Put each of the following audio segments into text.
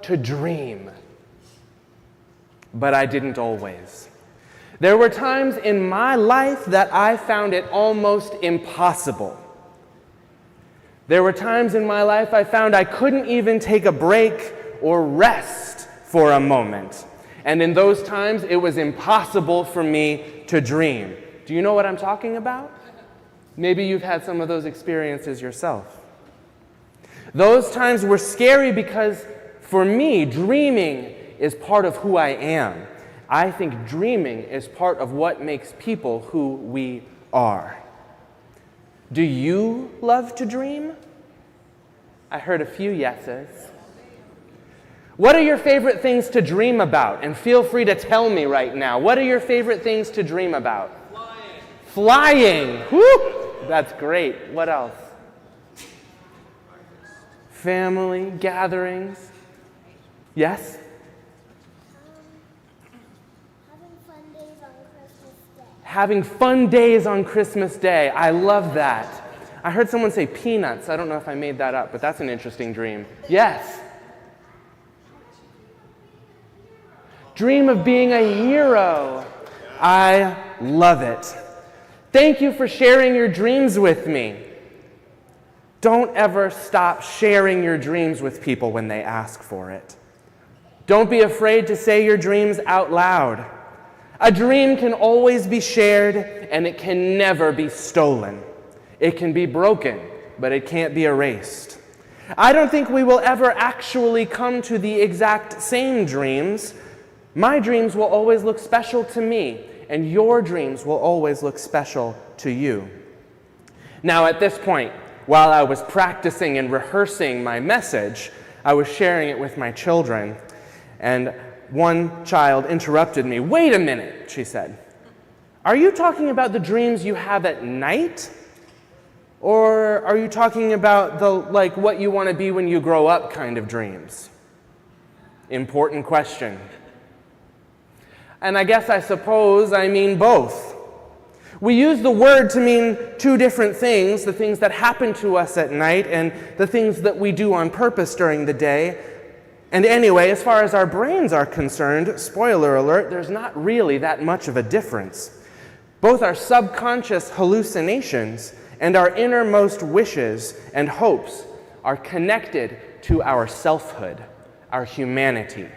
to dream. But I didn't always. There were times in my life that I found it almost impossible. There were times in my life I found I couldn't even take a break or rest for a moment. And in those times, it was impossible for me to dream. Do you know what I'm talking about? Maybe you've had some of those experiences yourself. Those times were scary because, for me, dreaming is part of who I am. I think dreaming is part of what makes people who we are. Do you love to dream? I heard a few yeses. What are your favorite things to dream about? And feel free to tell me right now. What are your favorite things to dream about? Flying. Woo! That's great. What else? Family, gatherings. Yes? Having fun days on Christmas Day. I love that. I heard someone say peanuts. I don't know if I made that up, but that's an interesting dream. Yes. Dream of being a hero. I love it. Thank you for sharing your dreams with me. Don't ever stop sharing your dreams with people when they ask for it. Don't be afraid to say your dreams out loud. A dream can always be shared, and it can never be stolen. It can be broken, but it can't be erased. I don't think we will ever actually come to the exact same dreams. My dreams will always look special to me, and your dreams will always look special to you. Now, at this point, while I was practicing and rehearsing my message, I was sharing it with my children, and one child interrupted me. "Wait a minute," she said. "Are you talking about the dreams you have at night? Or are you talking about the what you want to be when you grow up kind of dreams?" Important question. And I suppose I mean both. We use the word to mean two different things, the things that happen to us at night and the things that we do on purpose during the day. And anyway, as far as our brains are concerned, spoiler alert, there's not really that much of a difference. Both our subconscious hallucinations and our innermost wishes and hopes are connected to our selfhood, our humanity.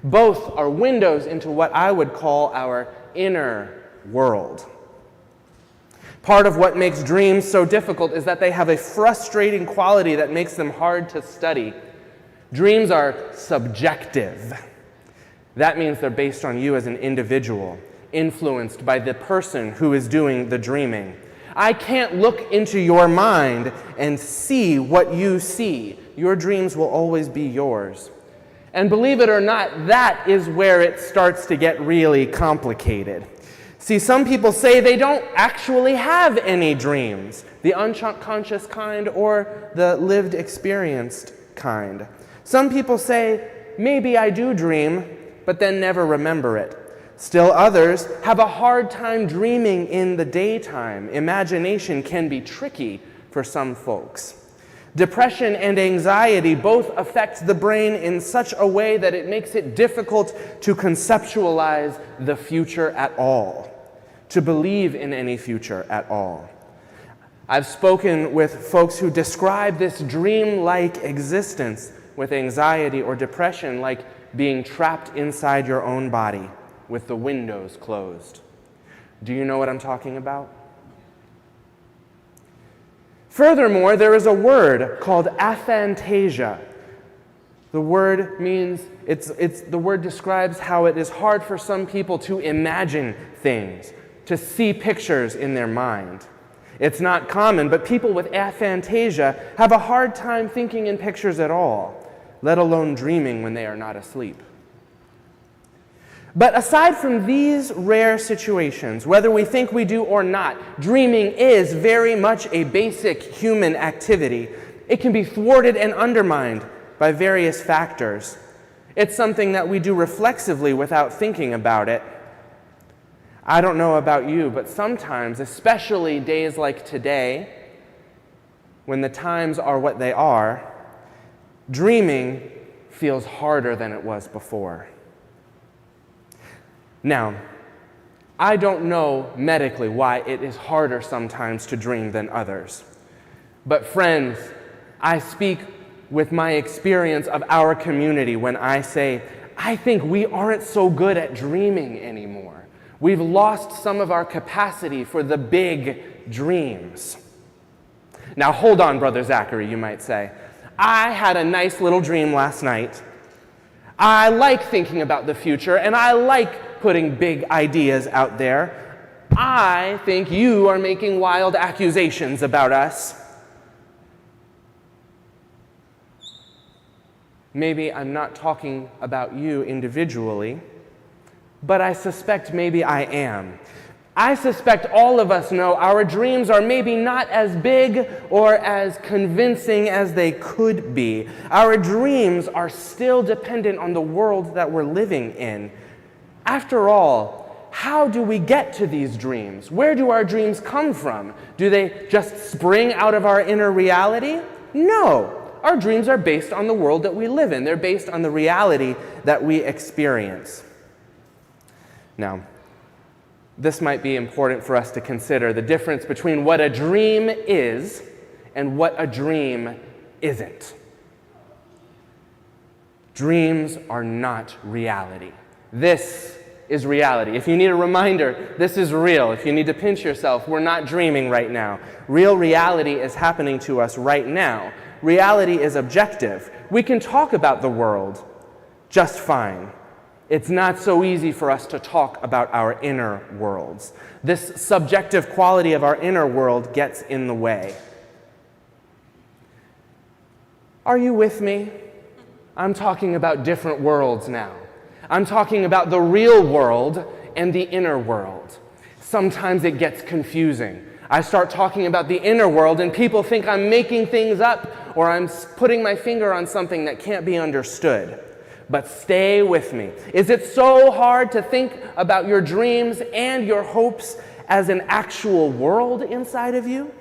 Both are windows into what I would call our inner world. Part of what makes dreams so difficult is that they have a frustrating quality that makes them hard to study. Dreams are subjective. That means they're based on you as an individual, influenced by the person who is doing the dreaming. I can't look into your mind and see what you see. Your dreams will always be yours. And believe it or not, that is where it starts to get really complicated. See, some people say they don't actually have any dreams, the unconscious kind or the lived experienced kind. Some people say, maybe I do dream, but then never remember it. Still others have a hard time dreaming in the daytime. Imagination can be tricky for some folks. Depression and anxiety both affect the brain in such a way that it makes it difficult to conceptualize the future at all, to believe in any future at all. I've spoken with folks who describe this dream-like existence with anxiety or depression like being trapped inside your own body with the windows closed. Do you know what I'm talking about? Furthermore, there is a word called aphantasia. The word means, the word describes how it is hard for some people to imagine things, to see pictures in their mind. It's not common, but people with aphantasia have a hard time thinking in pictures at all, let alone dreaming when they are not asleep. But aside from these rare situations, whether we think we do or not, dreaming is very much a basic human activity. It can be thwarted and undermined by various factors. It's something that we do reflexively without thinking about it. I don't know about you, but sometimes, especially days like today, when the times are what they are, dreaming feels harder than it was before. Now, I don't know medically why it is harder sometimes to dream than others. But friends, I speak with my experience of our community when I say, I think we aren't so good at dreaming anymore. We've lost some of our capacity for the big dreams. Now hold on, Brother Zachary, you might say. I had a nice little dream last night. I like thinking about the future, and I like putting big ideas out there. I think you are making wild accusations about us. Maybe I'm not talking about you individually, but I suspect maybe I am. I suspect all of us know our dreams are maybe not as big or as convincing as they could be. Our dreams are still dependent on the world that we're living in. After all, how do we get to these dreams? Where do our dreams come from? Do they just spring out of our inner reality? No. Our dreams are based on the world that we live in. They're based on the reality that we experience. Now, this might be important for us to consider the difference between what a dream is and what a dream isn't. Dreams are not reality. This is reality. If you need a reminder, this is real. If you need to pinch yourself, we're not dreaming right now. Real reality is happening to us right now. Reality is objective. We can talk about the world just fine. It's not so easy for us to talk about our inner worlds. This subjective quality of our inner world gets in the way. Are you with me? I'm talking about different worlds now. I'm talking about the real world and the inner world. Sometimes it gets confusing. I start talking about the inner world and people think I'm making things up or I'm putting my finger on something that can't be understood. But stay with me. Is it so hard to think about your dreams and your hopes as an actual world inside of you?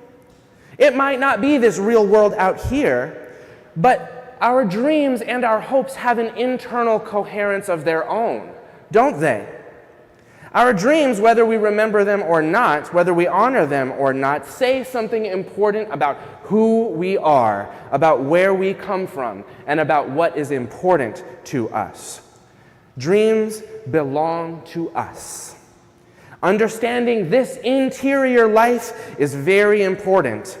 It might not be this real world out here, but our dreams and our hopes have an internal coherence of their own, don't they? Our dreams, whether we remember them or not, whether we honor them or not, say something important about who we are, about where we come from, and about what is important to us. Dreams belong to us. Understanding this interior life is very important.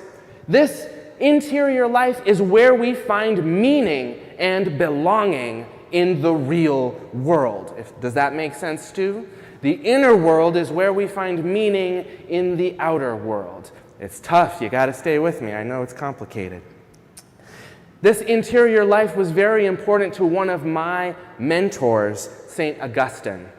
This interior life is where we find meaning and belonging in the real world. Does that make sense too? The inner world is where we find meaning in the outer world. It's tough, you gotta stay with me, I know it's complicated. This interior life was very important to one of my mentors, St. Augustine.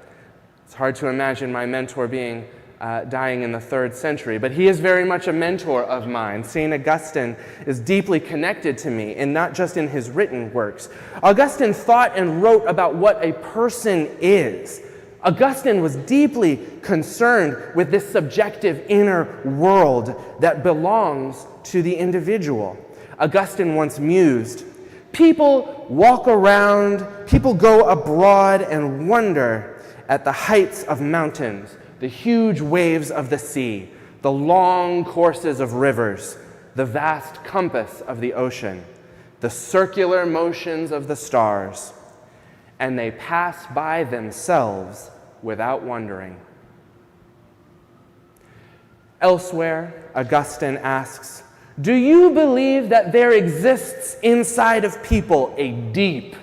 It's hard to imagine my mentor being dying in the 3rd century, but he is very much a mentor of mine. St. Augustine is deeply connected to me, and not just in his written works. Augustine thought and wrote about what a person is. Augustine was deeply concerned with this subjective inner world that belongs to the individual. Augustine once mused, people walk around, people go abroad and wonder at the heights of mountains, the huge waves of the sea, the long courses of rivers, the vast compass of the ocean, the circular motions of the stars, and they pass by themselves without wondering. Elsewhere, Augustine asks, do you believe that there exists inside of people a deep,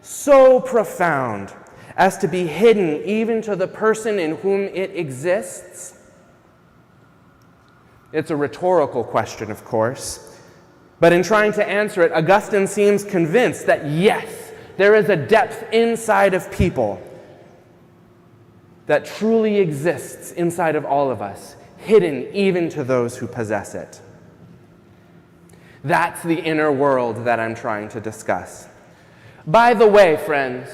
so profound as to be hidden even to the person in whom it exists? It's a rhetorical question, of course, but in trying to answer it, Augustine seems convinced that yes, there is a depth inside of people that truly exists inside of all of us, hidden even to those who possess it. That's the inner world that I'm trying to discuss. By the way, friends,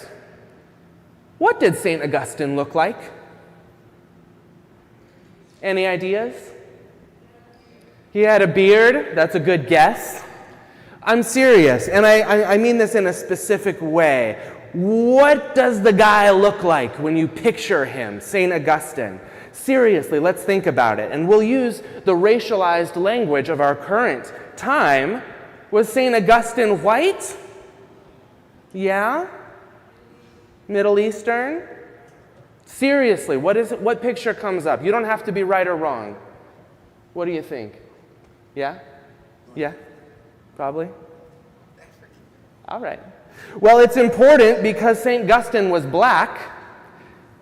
what did St. Augustine look like? Any ideas? He had a beard, that's a good guess. I'm serious, and I mean this in a specific way. What does the guy look like when you picture him, St. Augustine? Seriously, let's think about it. And we'll use the racialized language of our current time. Was St. Augustine white? Yeah? Middle Eastern? Seriously, what picture comes up? You don't have to be right or wrong. What do you think? Yeah? Yeah? Probably? All right. Well, it's important because St. Augustine was black,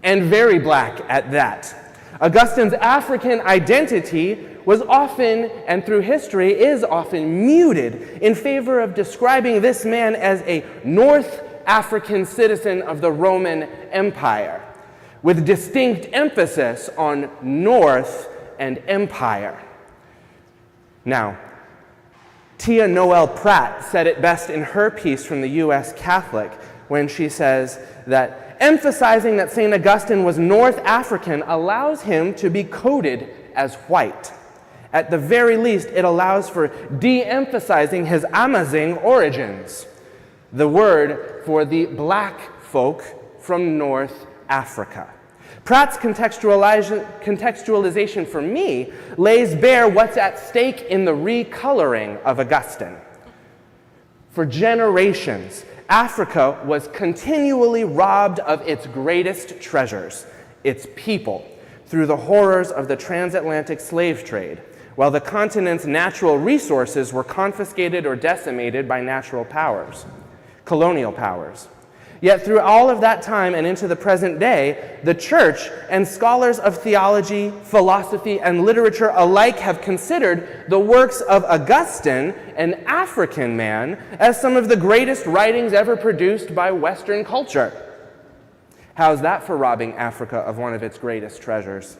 and very black at that. Augustine's African identity was often, and through history is often, muted in favor of describing this man as a North African citizen of the Roman Empire, with distinct emphasis on North and Empire. Now, Tia Noel Pratt said it best in her piece from the U.S. Catholic when she says that emphasizing that St. Augustine was North African allows him to be coded as white. At the very least, it allows for de-emphasizing his Amazigh origins, the word for the black folk from North Africa. Pratt's contextualization for me lays bare what's at stake in the recoloring of Augustine. For generations, Africa was continually robbed of its greatest treasures, its people, through the horrors of the transatlantic slave trade, while the continent's natural resources were confiscated or decimated by natural powers, colonial powers. Yet through all of that time and into the present day, the church and scholars of theology, philosophy, and literature alike have considered the works of Augustine, an African man, as some of the greatest writings ever produced by Western culture. How's that for robbing Africa of one of its greatest treasures?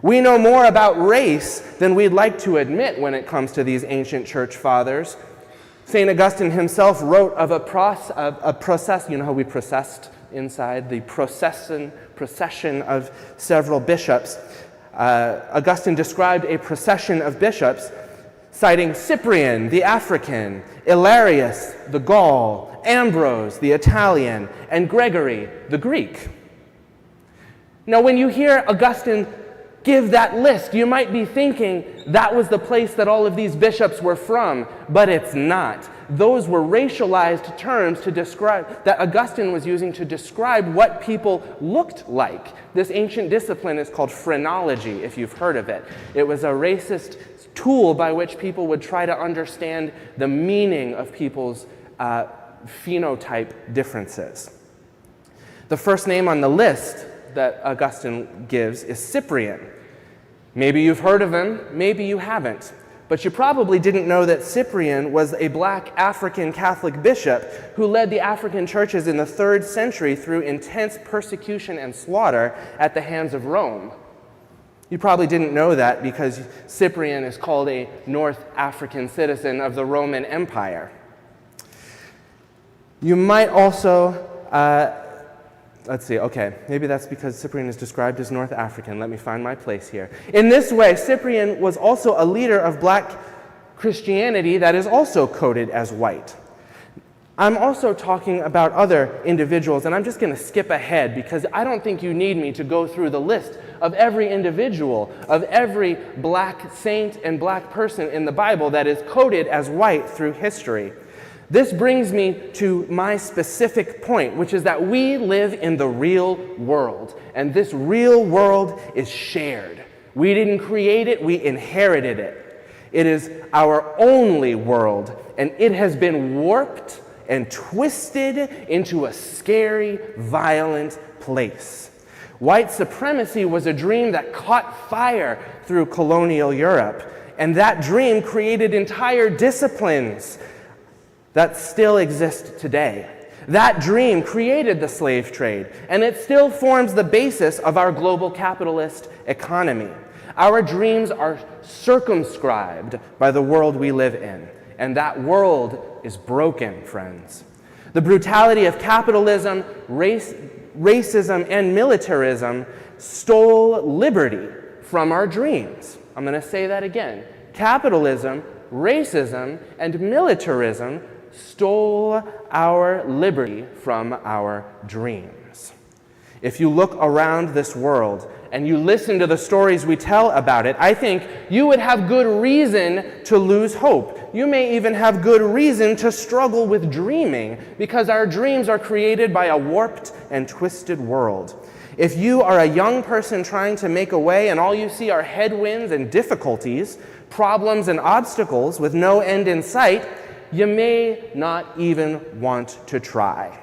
We know more about race than we'd like to admit when it comes to these ancient church fathers. St. Augustine himself wrote of a process, you know how we processed inside, the procession of several bishops. Augustine described a procession of bishops, citing Cyprian, the African, Hilarius, the Gaul, Ambrose, the Italian, and Gregory, the Greek. Now, when you hear Augustine give that list, you might be thinking that was the place that all of these bishops were from, but it's not. Those were racialized terms to describe, that Augustine was using to describe what people looked like. This ancient discipline is called phrenology, if you've heard of it. It was a racist tool by which people would try to understand the meaning of people's phenotype differences. The first name on the list that Augustine gives is Cyprian. Maybe you've heard of him, maybe you haven't. But you probably didn't know that Cyprian was a black African Catholic bishop who led the African churches in the 3rd century through intense persecution and slaughter at the hands of Rome. You probably didn't know that because Cyprian is called a North African citizen of the Roman Empire. You might also let's see, okay, maybe that's because Cyprian is described as North African. Let me find my place here. In this way, Cyprian was also a leader of black Christianity that is also coded as white. I'm also talking about other individuals, and I'm just going to skip ahead because I don't think you need me to go through the list of every individual, of every black saint and black person in the Bible that is coded as white through history. This brings me to my specific point, which is that we live in the real world, and this real world is shared. We didn't create it, we inherited it. It is our only world, and it has been warped and twisted into a scary, violent place. White supremacy was a dream that caught fire through colonial Europe, and that dream created entire disciplines that still exist today. That dream created the slave trade, and it still forms the basis of our global capitalist economy. Our dreams are circumscribed by the world we live in, and that world is broken, friends. The brutality of capitalism, racism, and militarism stole liberty from our dreams. I'm going to say that again. Capitalism, racism, and militarism stole our liberty from our dreams. If you look around this world and you listen to the stories we tell about it, I think you would have good reason to lose hope. You may even have good reason to struggle with dreaming, because our dreams are created by a warped and twisted world. If you are a young person trying to make a way and all you see are headwinds and difficulties, problems and obstacles with no end in sight, you may not even want to try.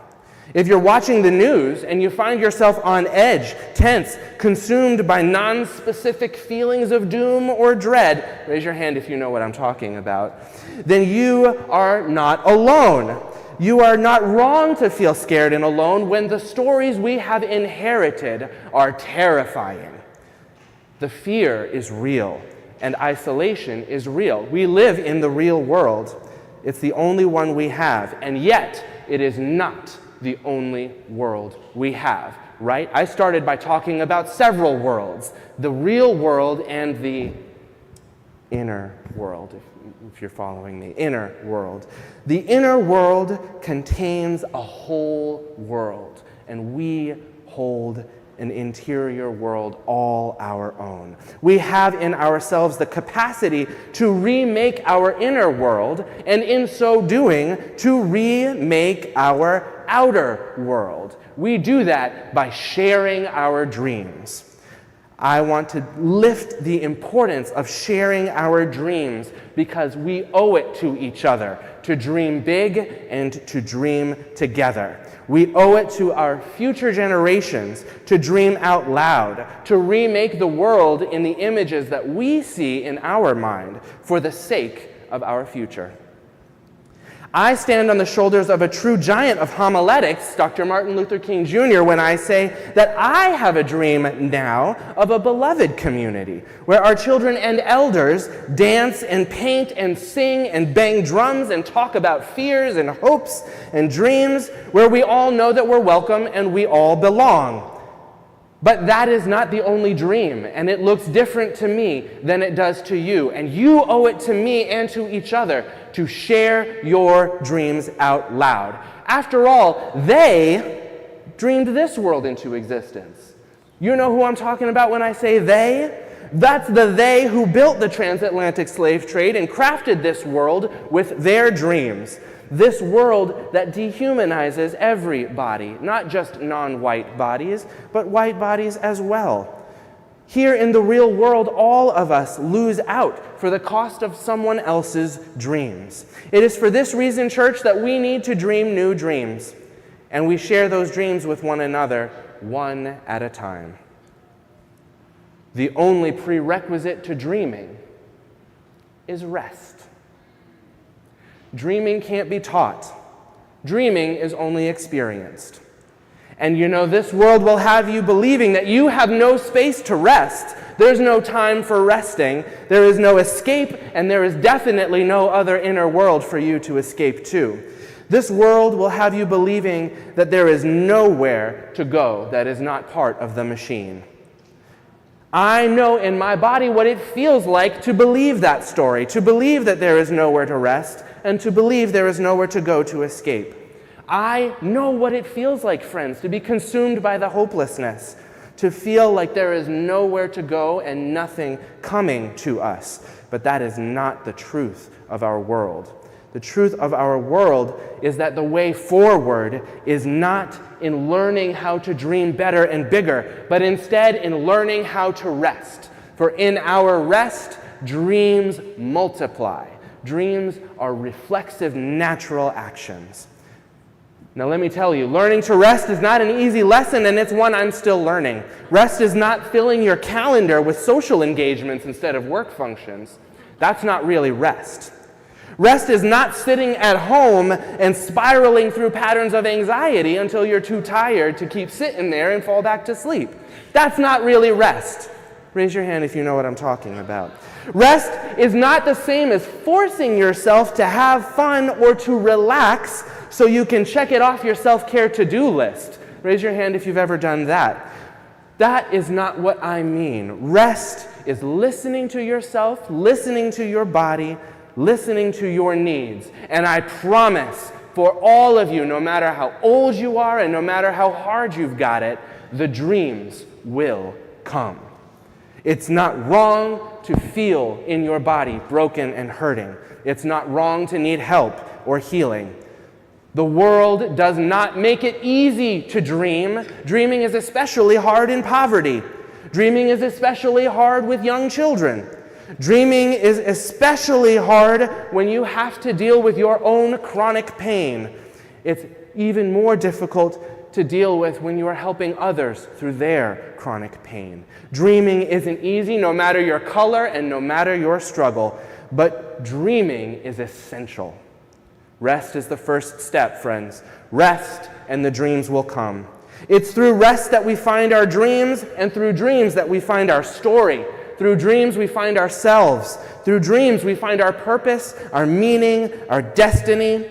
If you're watching the news and you find yourself on edge, tense, consumed by non-specific feelings of doom or dread, raise your hand if you know what I'm talking about, then you are not alone. You are not wrong to feel scared and alone when the stories we have inherited are terrifying. The fear is real, and isolation is real. We live in the real world. It's the only one we have, and yet it is not the only world we have, right? I started by talking about several worlds, the real world and the inner world, if you're following me, inner world. The inner world contains a whole world, and we hold an interior world all our own. We have in ourselves the capacity to remake our inner world, and in so doing, to remake our outer world. We do that by sharing our dreams. I want to lift the importance of sharing our dreams because we owe it to each other to dream big and to dream together. We owe it to our future generations to dream out loud, to remake the world in the images that we see in our mind for the sake of our future. I stand on the shoulders of a true giant of homiletics, Dr. Martin Luther King Jr., when I say that I have a dream now of a beloved community where our children and elders dance and paint and sing and bang drums and talk about fears and hopes and dreams, where we all know that we're welcome and we all belong. But that is not the only dream, and it looks different to me than it does to you. And you owe it to me and to each other to share your dreams out loud. After all, they dreamed this world into existence. You know who I'm talking about when I say they? That's the they who built the transatlantic slave trade and crafted this world with their dreams. This world that dehumanizes everybody, not just non-white bodies, but white bodies as well. Here in the real world, all of us lose out for the cost of someone else's dreams. It is for this reason, church, that we need to dream new dreams, and we share those dreams with one another, one at a time. The only prerequisite to dreaming is rest. Dreaming can't be taught. Dreaming is only experienced. And you know, this world will have you believing that you have no space to rest. There's no time for resting. There is no escape, and there is definitely no other inner world for you to escape to. This world will have you believing that there is nowhere to go that is not part of the machine. I know in my body what it feels like to believe that story, to believe that there is nowhere to rest, and to believe there is nowhere to go to escape. I know what it feels like, friends, to be consumed by the hopelessness, to feel like there is nowhere to go and nothing coming to us. But that is not the truth of our world. The truth of our world is that the way forward is not in learning how to dream better and bigger, but instead in learning how to rest. For in our rest, dreams multiply. Dreams are reflexive, natural actions. Now let me tell you, learning to rest is not an easy lesson, and it's one I'm still learning. Rest is not filling your calendar with social engagements instead of work functions. That's not really rest. Rest is not sitting at home and spiraling through patterns of anxiety until you're too tired to keep sitting there and fall back to sleep. That's not really rest. Raise your hand if you know what I'm talking about. Rest is not the same as forcing yourself to have fun or to relax so you can check it off your self-care to-do list. Raise your hand if you've ever done that. That is not what I mean. Rest is listening to yourself, listening to your body, listening to your needs. And I promise for all of you, no matter how old you are and no matter how hard you've got it, the dreams will come. It's not wrong to feel in your body broken and hurting. It's not wrong to need help or healing. The world does not make it easy to dream. Dreaming is especially hard in poverty. Dreaming is especially hard with young children. Dreaming is especially hard when you have to deal with your own chronic pain. It's even more difficult to deal with when you are helping others through their chronic pain. Dreaming isn't easy, no matter your color and no matter your struggle, but dreaming is essential. Rest is the first step, friends. Rest, and the dreams will come. It's through rest that we find our dreams, and through dreams that we find our story. Through dreams we find ourselves. Through dreams we find our purpose, our meaning, our destiny.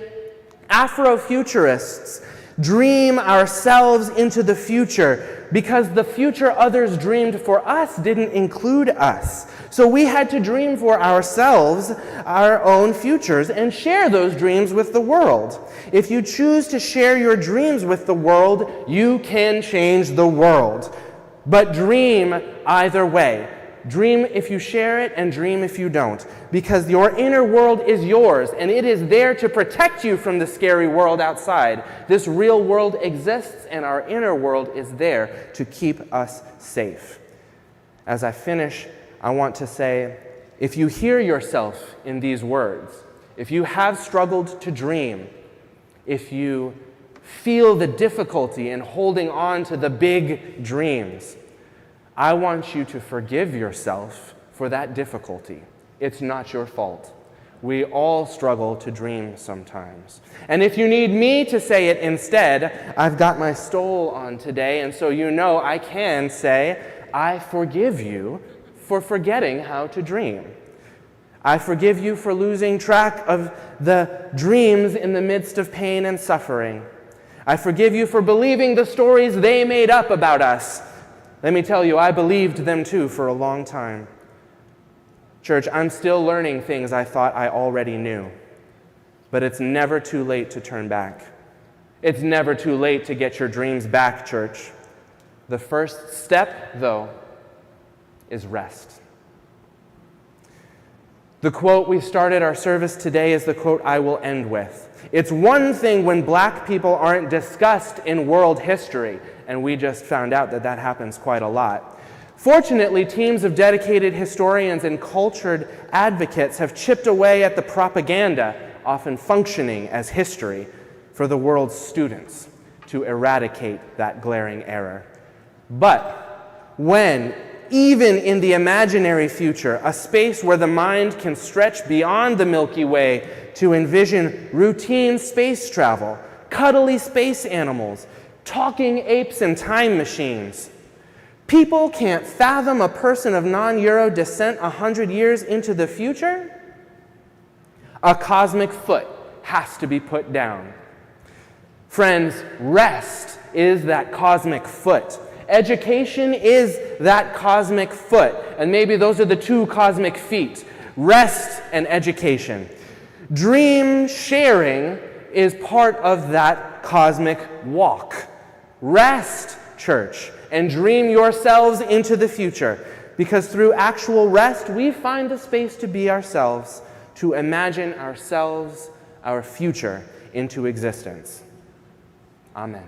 Afrofuturists dream ourselves into the future because the future others dreamed for us didn't include us. So we had to dream for ourselves, our own futures, and share those dreams with the world. If you choose to share your dreams with the world, you can change the world. But dream either way. Dream if you share it, and dream if you don't. Because your inner world is yours, and it is there to protect you from the scary world outside. This real world exists, and our inner world is there to keep us safe. As I finish, I want to say, if you hear yourself in these words, if you have struggled to dream, if you feel the difficulty in holding on to the big dreams, I want you to forgive yourself for that difficulty. It's not your fault. We all struggle to dream sometimes. And if you need me to say it instead, I've got my stole on today, and so you know I can say, I forgive you for forgetting how to dream. I forgive you for losing track of the dreams in the midst of pain and suffering. I forgive you for believing the stories they made up about us. Let me tell you, I believed them too for a long time. Church, I'm still learning things I thought I already knew. But it's never too late to turn back. It's never too late to get your dreams back, church. The first step, though, is rest. The quote we started our service today is the quote I will end with. It's one thing when black people aren't discussed in world history, and we just found out that that happens quite a lot. Fortunately, teams of dedicated historians and cultured advocates have chipped away at the propaganda, often functioning as history, for the world's students to eradicate that glaring error. But when, even in the imaginary future, a space where the mind can stretch beyond the Milky Way to envision routine space travel, cuddly space animals, talking apes and time machines, people can't fathom a person of non-Euro descent 100 years into the future? A cosmic foot has to be put down. Friends, rest is that cosmic foot. Education is that cosmic foot. And maybe those are the two cosmic feet. Rest and education. Dream sharing is part of that cosmic walk. Rest, church, and dream yourselves into the future. Because through actual rest, we find the space to be ourselves, to imagine ourselves, our future, into existence. Amen.